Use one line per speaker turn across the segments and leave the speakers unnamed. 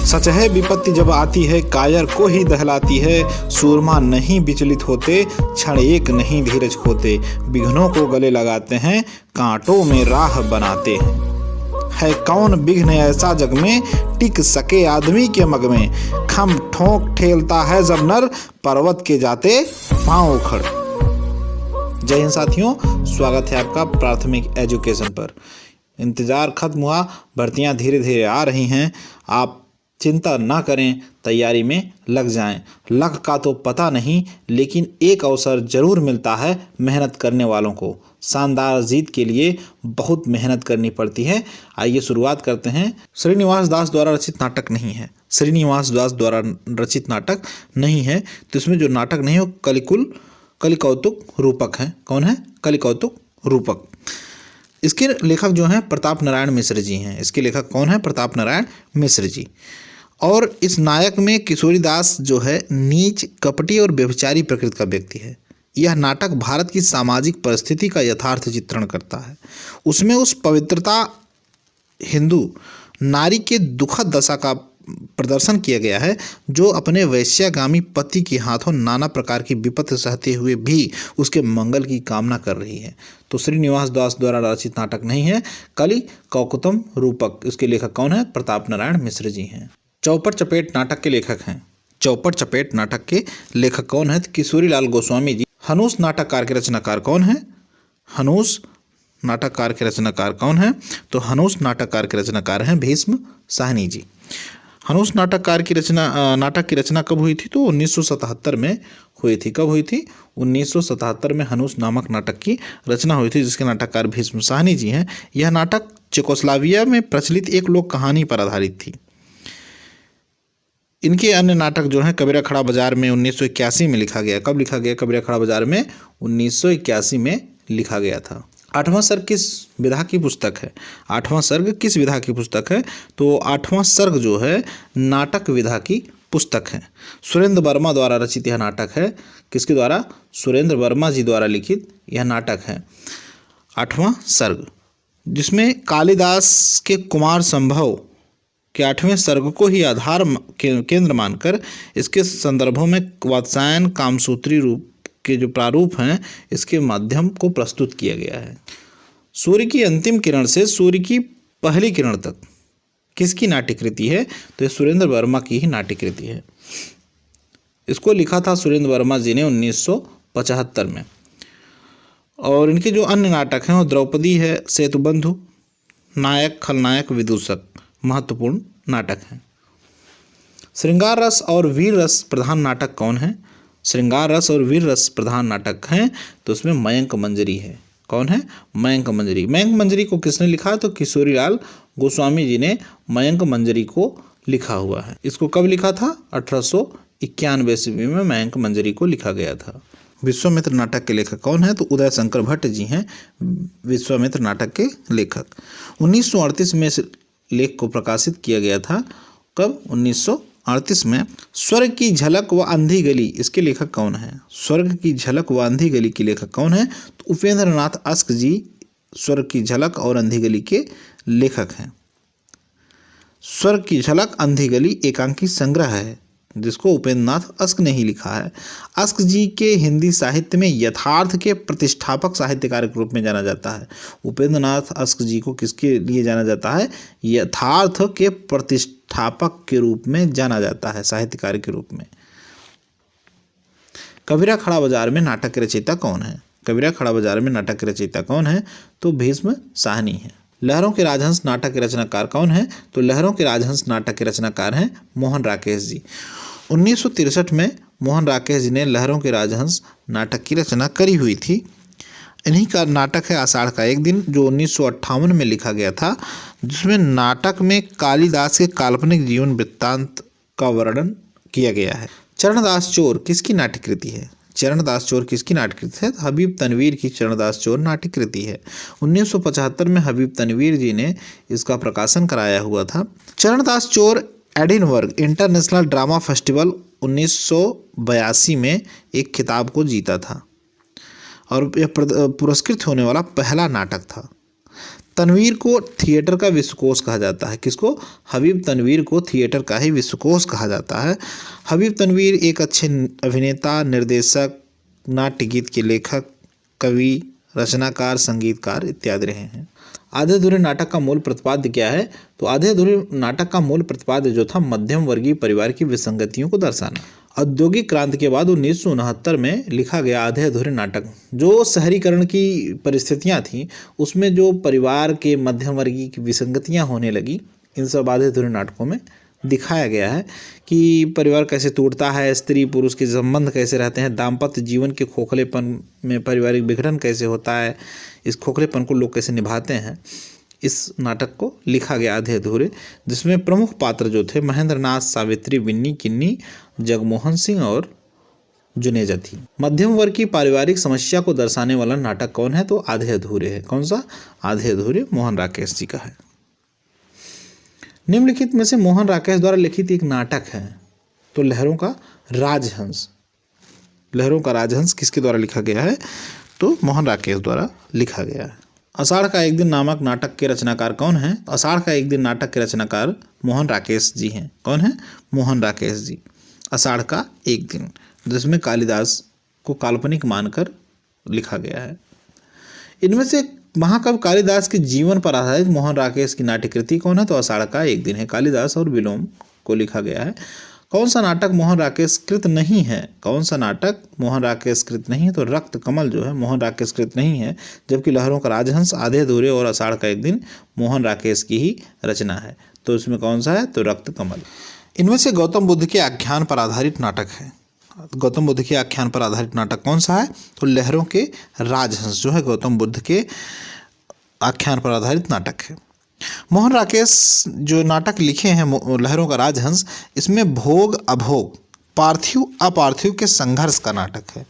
सच है विपत्ति जब आती है कायर को ही दहलाती है। सूरमा नहीं विचलित होते, क्षण एक नहीं धीरज खोते। विघ्नों को गले लगाते हैं, कांटों में राह बनाते हैं। है कौन विघ्न ऐसा जग में, टिक सके आदमी के मग में। खम ठोंक ठेलता है जब नर, पर्वत के जाते पांव उखड़। जय हिंद साथियों, स्वागत है आपका प्राथमिक एजुकेशन पर। इंतज़ार खत्म हुआ, भर्तियां धीरे धीरे आ रही हैं। आप चिंता ना करें, तैयारी में लग जाएं। लक का तो पता नहीं, लेकिन एक अवसर जरूर मिलता है मेहनत करने वालों को। शानदार जीत के लिए बहुत मेहनत करनी पड़ती है। आइए शुरुआत करते हैं। श्रीनिवास दास द्वारा रचित नाटक नहीं है। श्रीनिवास दास द्वारा रचित नाटक नहीं है, तो इसमें जो नाटक नहीं है वो कलिकौतुक रूपक है। कौन है? कलिकौतुक रूपक। इसके लेखक जो हैं प्रताप नारायण मिश्र जी हैं। इसके लेखक कौन है? प्रताप नारायण मिश्र जी। और इस नायक में किशोरीदास जो है नीच, कपटी और व्यभिचारी प्रकृति का व्यक्ति है। यह नाटक भारत की सामाजिक परिस्थिति का यथार्थ चित्रण करता है। उसमें उस पवित्रता हिंदू नारी के दुखद दशा का प्रदर्शन किया गया है, जो अपने वैश्यागामी पति के हाथों नाना प्रकार की विपत्ति सहते हुए भी उसके मंगल की कामना कर रही है। तो श्रीनिवास दास द्वारा रचित नाटक नहीं है, कलिकौतुक रूपक। इसके लेखक कौन है? प्रताप नारायण मिश्र जी हैं। चौपट चपेट नाटक के लेखक हैं। चौपट चपेट नाटक के लेखक कौन है? किशोरीलाल गोस्वामी जी। हनुस नाटककार के रचनाकार कौन है? हनुस नाटककार के रचनाकार कौन है? तो हनुस नाटककार के रचनाकार हैं भीष्म साहनी जी। हनुस नाटक की रचना कब हुई थी? तो 1977 में हुई थी। कब हुई थी? 1977 में हनुस नामक नाटक की रचना हुई थी, जिसके नाटककार भीष्म साहनी जी हैं। यह नाटक चेकोस्लोवाकिया में प्रचलित एक लोक कहानी पर आधारित थी। इनके अन्य नाटक जो हैं कबीरा खड़ा बाजार में 1981 में लिखा गया। कब लिखा गया? कबीरा खड़ा बाजार में 1981 में लिखा गया था। आठवां सर्ग किस विधा की पुस्तक है? आठवां सर्ग किस विधा की पुस्तक है? तो आठवां सर्ग जो है नाटक विधा की पुस्तक है। सुरेंद्र वर्मा द्वारा रचित यह नाटक है। किसके द्वारा? सुरेंद्र वर्मा जी द्वारा लिखित यह नाटक है आठवां सर्ग, जिसमें कालिदास के कुमार संभव के आठवें सर्ग को ही आधार केंद्र मानकर इसके संदर्भों में वात्सायन, कामसूत्री रूप के जो प्रारूप हैं, इसके माध्यम को प्रस्तुत किया गया है। सूर्य की अंतिम किरण से सूर्य की पहली किरण तक किसकी नाट्यकृति है? तो ये सुरेंद्र वर्मा की ही नाट्यकृति है। इसको लिखा था सुरेंद्र वर्मा जी ने 1975 में। और इनके जो अन्य नाटक हैं वो द्रौपदी है, सेतुबंधु, नायक, खलनायक, विदूषक महत्वपूर्ण नाटक हैं। श्रृंगार रस और वीर रस प्रधान नाटक कौन है? श्रृंगार रस और वीर रस प्रधान नाटक हैं, तो उसमें मयंक मंजरी है। कौन है? मयंक मंजरी। मयंक मंजरी को किसने लिखा? तो किशोरीलाल गोस्वामी जी ने मयंक मंजरी को लिखा हुआ है। इसको कब लिखा था? 1891 ईस्वी में मयंक मंजरी को लिखा गया था। विश्वामित्र नाटक के लेखक कौन है? तो उदय शंकर भट्ट जी हैं विश्वामित्र नाटक के लेखक। 1938 में इस लेख को प्रकाशित किया गया था। कब? 1938 में। स्वर्ग की झलक व अंधी गली, इसके लेखक कौन है? स्वर्ग की झलक व अंधी गली के लेखक कौन है? तो उपेंद्र नाथ अस्क जी स्वर्ग की झलक और अंधी गली के लेखक हैं। स्वर्ग की झलक अंधी गली एकांकी संग्रह है, जिसको उपेंद्र नाथ अस्क ने ही लिखा है। अस्क जी के हिंदी साहित्य में यथार्थ के प्रतिष्ठापक साहित्यकार के रूप में जाना जाता है। उपेंद्र नाथ अस्क जी को किसके लिए जाना जाता है? यथार्थ के प्रतिष्ठापक के रूप में जाना जाता है, साहित्यकार के रूप में। कबीरा खड़ा बाजार में नाटक के रचयिता कौन है? कबीरा खड़ा बाजार में नाटक के रचयिता कौन है? तो भीष्म साहनी है। लहरों के राजहंस नाटक के रचनाकार कौन है? तो लहरों के राजहंस नाटक के रचनाकार हैं मोहन राकेश जी। 1963 में मोहन राकेश जी ने लहरों के राजहंस नाटक की रचना करी हुई थी। इन्हीं का नाटक है आषाढ़ का एक दिन, जो 1958 में लिखा गया था, जिसमें नाटक में कालिदास के काल्पनिक जीवन वृत्तांत का वर्णन किया गया है। चरणदास चोर किसकी नाट्यकृति है? चरणदास चोर किसकी नाट्यकृति है? हबीब तनवीर की चरणदास चोर नाट्यकृति है। 1975 में हबीब तनवीर जी ने इसका प्रकाशन कराया हुआ था। चरणदास चोर एडिनबर्ग इंटरनेशनल ड्रामा फेस्टिवल 1982 में एक खिताब को जीता था और यह पुरस्कृत होने वाला पहला नाटक था। तनवीर को थिएटर का विश्वकोश कहा जाता है। किसको? हबीब तनवीर को थिएटर का ही विश्वकोश कहा जाता है। हबीब तनवीर एक अच्छे अभिनेता, निर्देशक, नाट्य गीत के लेखक, कवि, रचनाकार, संगीतकार इत्यादि रहे हैं। आधे अधूरे नाटक का मूल प्रतिपाद्य क्या है? तो आधे अधूरे नाटक का मूल प्रतिपाद्य जो था मध्यम वर्गीय परिवार की विसंगतियों को दर्शाना। औद्योगिक क्रांति के बाद 1969 में लिखा गया आधे अधूरे नाटक, जो शहरीकरण की परिस्थितियां थीं उसमें जो परिवार के मध्यम वर्गीय की विसंगतियां होने लगी, इन सब आधे अधूरे नाटकों में दिखाया गया है कि परिवार कैसे टूटता है, स्त्री पुरुष के संबंध कैसे रहते हैं, दाम्पत्य जीवन के खोखलेपन में पारिवारिक विघटन कैसे होता है, इस खोखलेपन को लोग कैसे निभाते हैं। इस नाटक को लिखा गया आधे अधूरे, जिसमें प्रमुख पात्र जो थे महेंद्र नाथ, सावित्री, विन्नी, किन्नी, जगमोहन सिंह और जुनेजा थी। मध्यम वर्ग की पारिवारिक समस्या को दर्शाने वाला नाटक कौन है? तो आधे अधूरे है। कौन सा? आधे अधूरे मोहन राकेश जी का है। निम्नलिखित में से मोहन राकेश द्वारा लिखित एक नाटक है तो लहरों का राजहंस। लहरों का राजहंस किसके द्वारा लिखा गया है? तो मोहन राकेश द्वारा लिखा गया है। आषाढ़ का एक दिन नामक नाटक के रचनाकार कौन है? आषाढ़ का एक दिन नाटक के रचनाकार मोहन राकेश जी हैं। कौन है? मोहन राकेश जी। आषाढ़ का एक दिन, जिसमें कालिदास को काल्पनिक मानकर लिखा गया है। इनमें से महाकवि कालिदास के जीवन पर आधारित मोहन राकेश की नाट्यकृति कौन है? तो आषाढ़ का एक दिन है। कालिदास और विलोम को लिखा गया है। कौन सा नाटक मोहन राकेश कृत नहीं है? कौन सा नाटक मोहन राकेश कृत नहीं है? तो रक्त कमल जो है मोहन राकेश कृत नहीं है, जबकि लहरों का राजहंस, आधे अधूरे और आषाढ़ का एक दिन मोहन राकेश की ही रचना है। तो इसमें कौन सा है? तो रक्त कमल। इनमें से गौतम बुद्ध के आख्यान पर आधारित नाटक है। गौतम बुद्ध के आख्यान पर आधारित नाटक कौन सा है? तो लहरों के राजहंस जो है गौतम बुद्ध के आख्यान पर आधारित नाटक है। मोहन राकेश जो नाटक लिखे हैं लहरों का राजहंस, इसमें भोग अभोग, पार्थिव अपार्थिव के संघर्ष का नाटक है।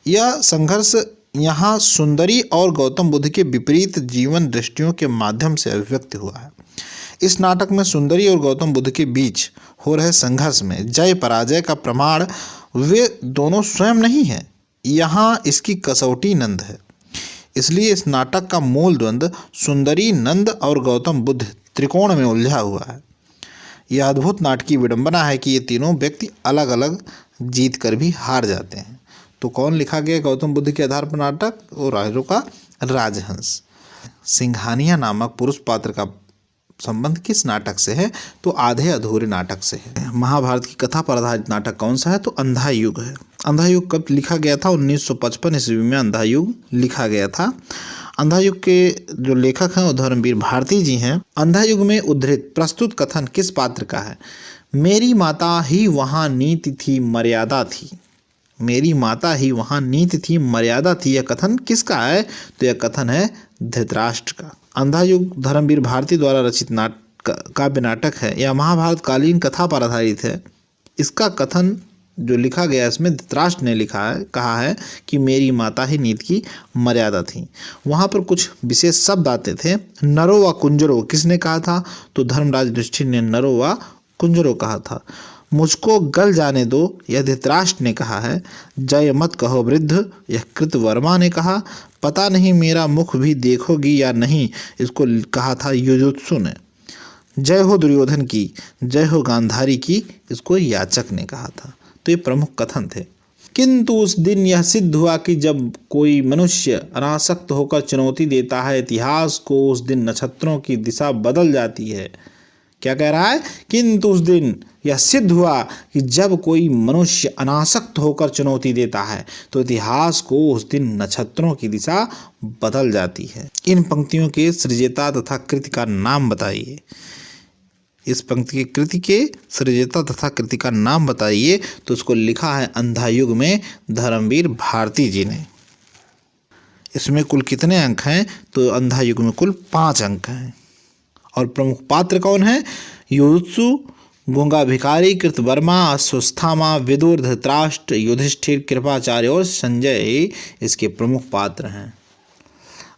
यह संघर्ष यहाँ सुंदरी और गौतम बुद्ध के विपरीत जीवन दृष्टियों के माध्यम से अभिव्यक्त हुआ है। इस नाटक में सुंदरी और गौतम बुद्ध के बीच हो रहे संघर्ष में जय पराजय का प्रमाण वे दोनों स्वयं नहीं है, यहाँ इसकी कसौटी नंद है। इसलिए इस नाटक का मूल द्वंद्व सुंदरी, नंद और गौतम बुद्ध त्रिकोण में उलझा हुआ है। यह अद्भुत नाटकीय विडंबना है कि ये तीनों व्यक्ति अलग अलग जीत कर भी हार जाते हैं। तो कौन लिखा गया गौतम बुद्ध के आधार पर नाटक? और लहरों का राजहंस। सिंघानिया नामक पुरुष पात्र का संबंध किस नाटक से है? तो आधे अधूरे नाटक से है। महाभारत की कथा पर आधारित नाटक कौन सा है? तो अंधा युग है। अंधा युग कब लिखा गया था? 1955 ईस्वी में अंधा युग लिखा गया था। अंधा युग के जो लेखक हैं वो धर्मवीर भारती जी हैं। अंधा युग में उद्धृत प्रस्तुत कथन किस पात्र का है? मेरी माता ही वहाँ नीति थी, मर्यादा थी। मेरी माता ही वहाँ नीति थी, मर्यादा थी। यह कथन किसका है? तो यह कथन है धृतराष्ट्र का। अंधा युग धर्मवीर भारती द्वारा रचित काव्य नाटक है। यह महाभारत कालीन कथा पर आधारित है। इसका कथन जो लिखा गया इसमें धृतराष्ट्र ने कहा है कि मेरी माता ही नीति की मर्यादा थी। वहाँ पर कुछ विशेष शब्द आते थे। नरो व कुंजरो किसने कहा था? तो धर्मराज युधिष्ठिर ने नरो व कुंजरो कहा था। मुझको गल जाने दो, यह धृतराष्ट्र ने कहा है। जय मत कहो वृद्ध, यह कृतवर्मा ने कहा। पता नहीं मेरा मुख भी देखोगी या नहीं, इसको कहा था युयुत्सु ने। जय हो दुर्योधन की, जय हो गांधारी की, इसको याचक ने कहा था। तो ये प्रमुख कथन थे। किंतु उस दिन यह सिद्ध हुआ कि जब कोई मनुष्य अनासक्त होकर चुनौती देता है इतिहास को, उस दिन नक्षत्रों की दिशा बदल जाती है। क्या कह रहा है? किंतु उस दिन यह सिद्ध हुआ कि जब कोई मनुष्य अनासक्त होकर चुनौती देता है तो इतिहास को उस दिन नक्षत्रों की दिशा बदल जाती है। इन पंक्तियों के सृजता तथा कृति का नाम बताइए। इस पंक्ति की कृति के सृजता तथा कृति का नाम बताइए। तो उसको लिखा है अंधा युग में धर्मवीर भारती जी ने। इसमें कुल कितने अंक हैं? तो अंधा युग में कुल 5 अंक हैं। और प्रमुख पात्र कौन है? युयुत्सु, गूंगा भिखारी, कृतवर्मा, अश्वस्थामा, विदुर, धृतराष्ट्र, युधिष्ठिर, कृपाचार्य और संजय इसके प्रमुख पात्र हैं।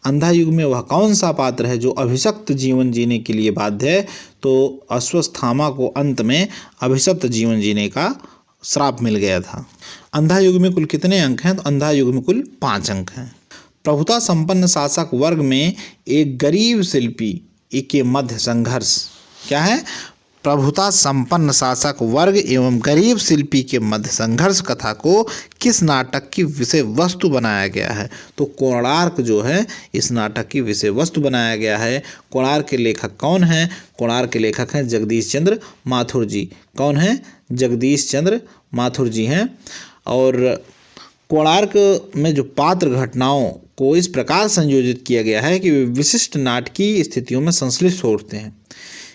अंधा युग में वह कौन सा पात्र है जो अभिशप्त जीवन जीने के लिए बाध्य है? तो अश्वस्थामा को अंत में अभिशप्त जीवन जीने का श्राप मिल गया था। अंधा युग में कुल कितने अंक हैं? तो अंधा युग में कुल 5 अंक हैं। प्रभुता संपन्न शासक वर्ग में एक गरीब शिल्पी के मध्य संघर्ष। क्या है? प्रभुता संपन्न शासक वर्ग एवं गरीब शिल्पी के मध्य संघर्ष कथा को किस नाटक की विषय वस्तु बनाया गया है? तो कोणार्क जो है इस नाटक की विषय वस्तु बनाया गया है। कोणार्क के लेखक कौन हैं? कोणार्क के लेखक हैं जगदीश चंद्र माथुर जी। कौन है? जगदीश चंद्र माथुर जी हैं। और कोणार्क में जो पात्र घटनाओं को इस प्रकार संयोजित किया गया है कि वे विशिष्ट नाटकीय स्थितियों में संश्लिष्ट होते हैं।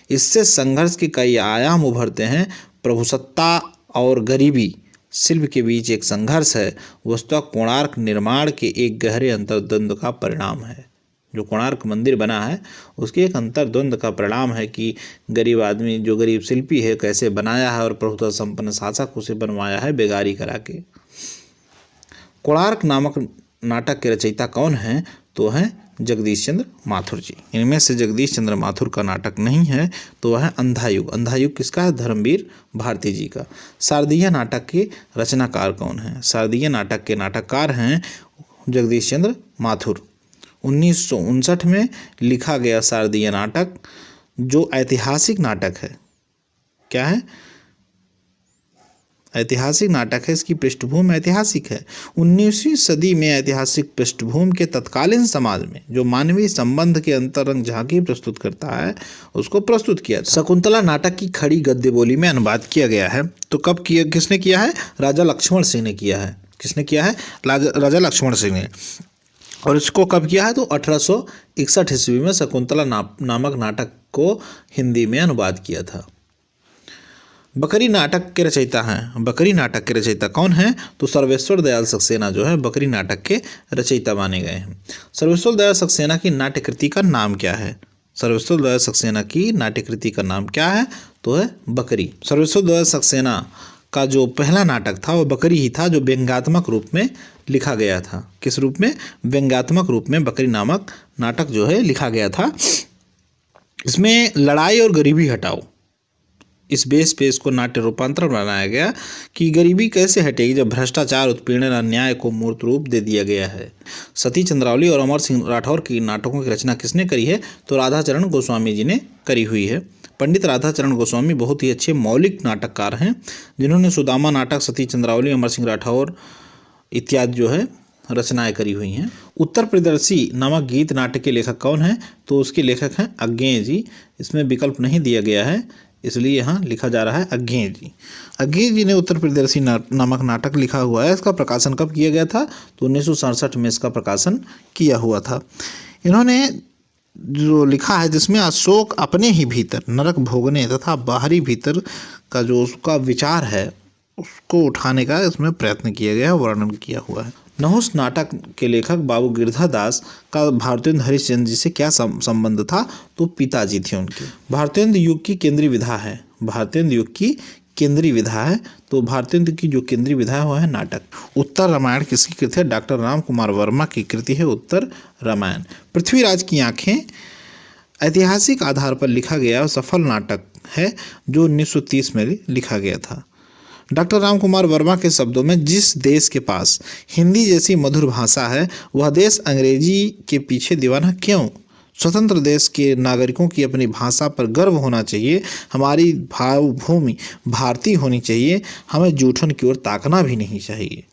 इससे संघर्ष के कई आयाम उभरते हैं। प्रभुसत्ता और गरीबी शिल्प के बीच एक संघर्ष है, वस्तुतः कोणार्क निर्माण के एक गहरे अंतर्द्वंद का परिणाम है। जो कोणार्क मंदिर बना है उसके एक अंतर्द्वंद का परिणाम है कि गरीब आदमी, जो गरीब शिल्पी है, कैसे बनाया है और प्रभुता संपन्न शासक उसे बनवाया है बेगारी करा के। कोणार्क नामक नाटक के रचयिता कौन हैं? तो हैं जगदीश चंद्र माथुर जी। इनमें से जगदीश चंद्र माथुर का नाटक नहीं है तो वह है अंधायुग। अंधायुग किसका है? धर्मवीर भारती जी का। शारदीय नाटक के रचनाकार कौन हैं? शारदीय नाटक के नाटककार हैं जगदीश चंद्र माथुर। 1959 में लिखा गया शारदीय नाटक जो ऐतिहासिक नाटक है। क्या है? ऐतिहासिक नाटक है। इसकी पृष्ठभूमि ऐतिहासिक है। 19वीं सदी में ऐतिहासिक पृष्ठभूमि के तत्कालीन समाज में जो मानवीय संबंध के अंतरंग झांकी प्रस्तुत करता है उसको प्रस्तुत किया था। शकुंतला नाटक की खड़ी गद्य बोली में अनुवाद किया गया है। तो कब किया? किसने किया है? राजा लक्ष्मण सिंह ने किया है। किसने किया है? राजा लक्ष्मण सिंह ने। और इसको कब किया है? तो 1861 ईस्वी में शकुंतला नामक नाटक को हिंदी में अनुवाद किया था। बकरी नाटक के रचयिता हैं। बकरी नाटक के रचयिता कौन हैं? तो सर्वेश्वर दयाल सक्सेना जो है बकरी नाटक के रचयिता माने गए हैं। सर्वेश्वर दयाल सक्सेना की नाट्यकृति का नाम क्या है? सर्वेश्वर दयाल सक्सेना की नाट्यकृति का नाम क्या है? तो है बकरी। सर्वेश्वर दयाल सक्सेना का जो पहला नाटक था वह बकरी ही था, जो व्यंग्यात्मक रूप में लिखा गया था। किस रूप में? व्यंग्यात्मक रूप में बकरी नामक नाटक जो है लिखा गया था। इसमें लड़ाई और गरीबी हटाओ इस बेस पे इसको नाट्य रूपांतरण बनाया गया कि गरीबी कैसे हटेगी जब भ्रष्टाचार, उत्पीड़न, अन्याय को मूर्त रूप दे दिया गया है। सती चंद्रावली और अमर सिंह राठौर की नाटकों की रचना किसने करी है? तो राधाचरण गोस्वामी जी ने करी हुई है। पंडित राधाचरण गोस्वामी बहुत ही अच्छे मौलिक नाटककार हैं जिन्होंने सुदामा नाटक, सती चंद्रावली, अमर सिंह राठौर इत्यादि जो है रचनाएं करी हुई हैं। उत्तर प्रदर्शी नामक गीत नाटक के लेखक कौन हैं? तो उसके लेखक हैं अज्ञेय जी। इसमें विकल्प नहीं दिया गया है इसलिए यहाँ लिखा जा रहा है अज्ञेय जी। अज्ञेय जी ने उत्तर प्रदर्शी नामक नाटक लिखा हुआ है। इसका प्रकाशन कब किया गया था? तो 1967 में इसका प्रकाशन किया हुआ था। इन्होंने जो लिखा है जिसमें अशोक अपने ही भीतर नरक भोगने तथा बाहरी भीतर का जो उसका विचार है उसको उठाने का इसमें प्रयत्न किया गया है, वर्णन किया हुआ है। नहुस नाटक के लेखक बाबू गिरधा दास का भारतेंदु हरिश्चंद्र जी से क्या संबंध था? तो पिताजी थे उनके। भारतेंदु युग की केंद्रीय विधा है। भारतेंदु युग की केंद्रीय विधा है। तो भारतेंदु की जो केंद्रीय विधा है वह है नाटक। उत्तर रामायण किसकी कृति है? डॉक्टर राम कुमार वर्मा की कृति है उत्तर रामायण। पृथ्वीराज की आंखें ऐतिहासिक आधार पर लिखा गया सफल नाटक है जो 1930 में लिखा गया था। डॉक्टर राम कुमार वर्मा के शब्दों में, जिस देश के पास हिंदी जैसी मधुर भाषा है वह देश अंग्रेजी के पीछे दीवाना क्यों? स्वतंत्र देश के नागरिकों की अपनी भाषा पर गर्व होना चाहिए। हमारी भूमि भारतीय होनी चाहिए। हमें जूठन की ओर ताकना भी नहीं चाहिए।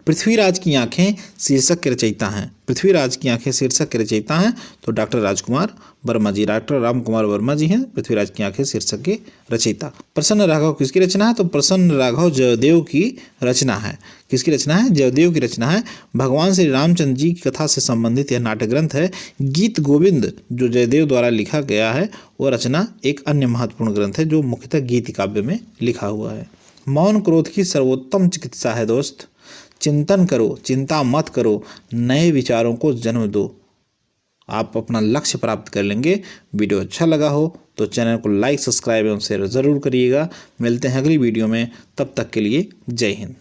पृथ्वीराज की आंखें शीर्षक के रचयिता हैं। पृथ्वीराज की आंखें शीर्षक के रचयिता हैं तो डॉक्टर राजकुमार वर्मा जी। डॉक्टर राम कुमार वर्मा जी हैं पृथ्वीराज की आंखें शीर्षक के रचयिता। प्रसन्न राघव किसकी रचना है? तो प्रसन्न राघव जयदेव की रचना है। किसकी रचना है? जयदेव की रचना है। भगवान श्री रामचंद्र जी की कथा से संबंधित यह नाट्य ग्रंथ है। गीत गोविंद जो जयदेव द्वारा लिखा गया है वह रचना एक अन्य महत्वपूर्ण ग्रंथ है जो मुख्यतः गीति काव्य में लिखा हुआ है। मौन क्रोध की सर्वोत्तम चिकित्सा है दोस्त। चिंतन करो, चिंता मत करो, नए विचारों को जन्म दो। आप अपना लक्ष्य प्राप्त कर लेंगे। वीडियो अच्छा लगा हो तो चैनल को लाइक, सब्सक्राइब एवं शेयर ज़रूर करिएगा। मिलते हैं अगली वीडियो में, तब तक के लिए जय हिंद।